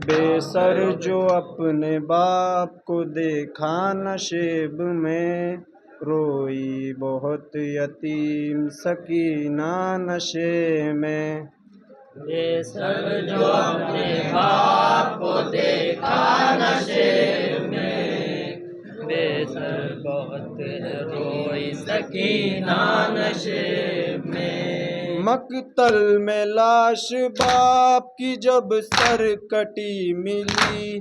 बेसर जो अपने बाप को देखा नशेब में, रोई बहुत यतीम सकीना नशे में। बेसर जो अपने बाप को देखा नशे में, बेसर बहुत रोई सकीना नशे में। मकतल में लाश बाप की जब सर कटी मिली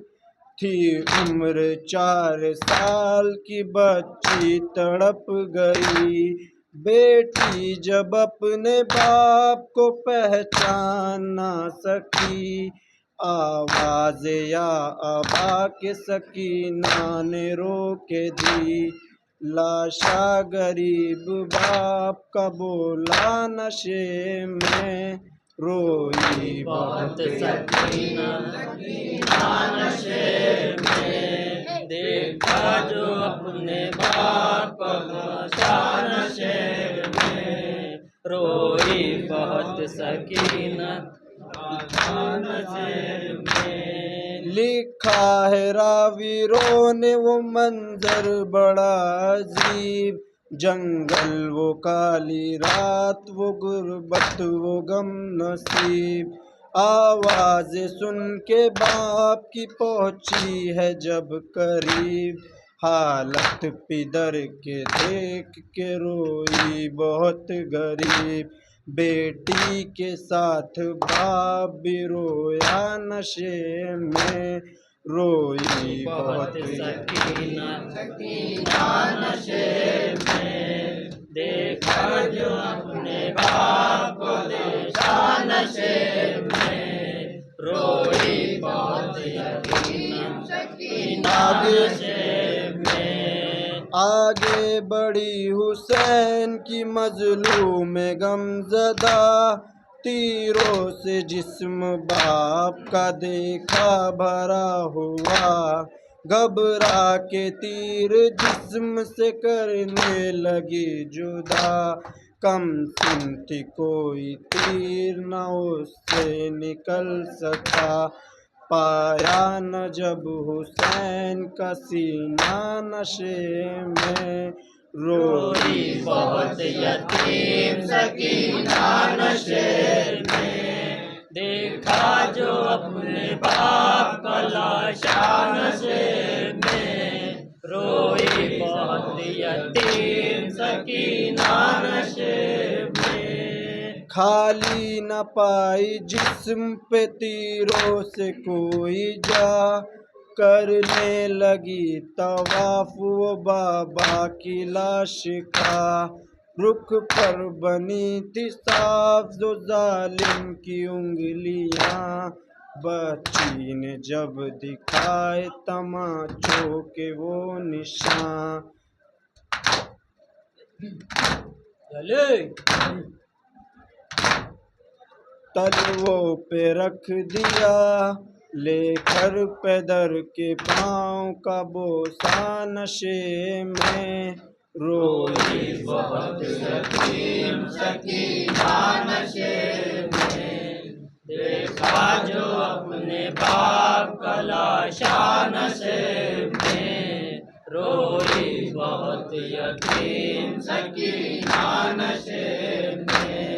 थी, उम्र 4 साल की बच्ची तड़प गई। बेटी जब अपने बाप को पहचान ना सकी, आवाज या अबा के सकीना ने रोके दी। लाशा गरीब बाप का बोला नशे में, रोई बहुत सकीना नशे में। देखा जो अपने बाप का नशे में, रोई बहुत सकीना नशे में। लिखा है रावीरों ने वो मंजर बड़ा अजीब, जंगल वो काली रात वो गुर्बत वो गम नसीब। आवाज सुन के बाप की पहुंची है जब करीब, हालत पिदर के देख के रोई बहुत गरीब। बेटी के साथ बाप भी रोया नशे में, रोई बहुत सकीना नशे में। देखा जो अपने बाप को देखा नशे में, रोई बहुत सकीना नशे में। आगे बढ़ी हुसैन की मजलूम गमज़दा, तीरों से जिस्म बाप का देखा भरा हुआ। घबरा के तीर जिस्म से करने लगी जुदा, कम सिन थी कोई तीर न उससे निकल सका। पाया न जब हुसैन का सीना नशे में, रोई बहुत यतीम सकीना नशे में। देखा जो अपने बाप का लाशा नशे में, रोई बहुत यतीम सकीना नशे में। खाली न पाई जिस्म पे तीरों से कोई जा, करने लगी तवाफ वो बाबा की लाश का। रुख पर बनी थी साफ जो जालिम की उंगलियां, बच्ची ने जब दिखाए तमाचों के वो निशान। तलवों पे रख दिया लेकर पैदर के पाँव का बोसा नशे में, रोई बहुत यतीम सकीना नशे में। देखा जो अपने बाप का लाशा नशे में, रोई बहुत यतीम सकीना नशे में।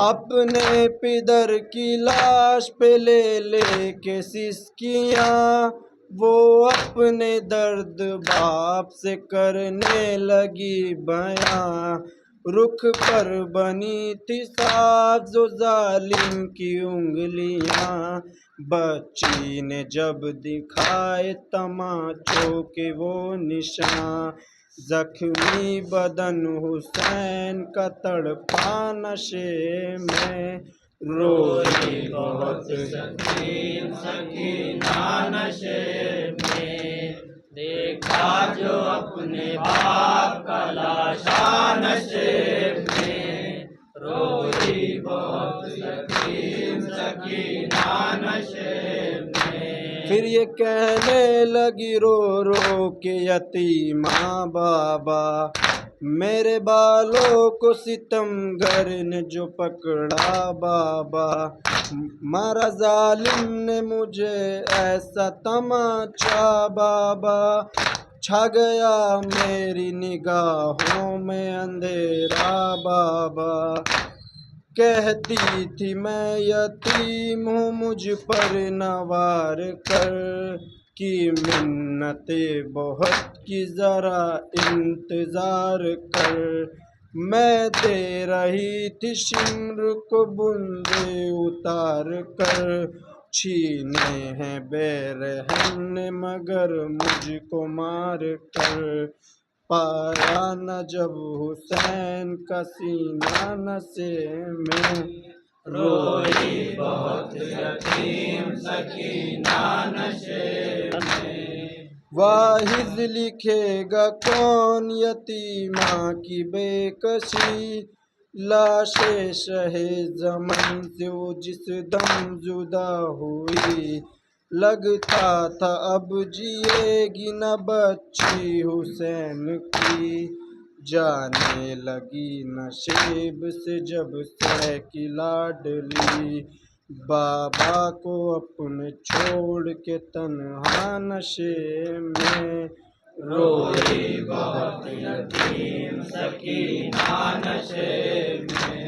अपने पिदर की लाश पे ले के सिसकियाँ, वो अपने दर्द बाप से करने लगी बयां। रुख पर बनी थी साफ जो जालिम की उंगलियां, बच्ची ने जब दिखाए तमाचों के वो निशान। जख्मी बदन हुसैन का तड़पा नशे में, रोई बहुत यतीम सकीना नशे में। देखा जो अपने बाप का लाशा नशे में, रोई बहुत यतीम सकीना नशे में। फिर ये कहने लगी रो रो के यतीमा बाबा, मेरे बालों को सितमगर ने जो पकड़ा बाबा, मारा जालिम ने मुझे ऐसा तमाचा बाबा, छा गया मेरी निगाहों में अंधेरा बाबा। कहती थी मैं यतीम हूँ मुझ पर नवार कर, की मिन्नते बहुत की जरा इंतजार कर। मैं दे रही थी शिम्र को बूंदे उतार कर, छीने हैं बेरहम ने मगर मुझको मार कर। पाया न जब हुसैन का सीना नशे में, रोई बहुत यतीम सकीना नशे में। वाहिद लिखेगा कौन यतीमा की बेकसी, लाशे शहे ज़मन से वो जिस दम जुदा हुई। लगता था अब जिएगी न बच्ची हुसैन की, जाने लगी नशेब से जब सह की लाडली। बाबा को अपने छोड़ के तन्हा नशे में, रोई बहुत यतीम सकीना नशे में।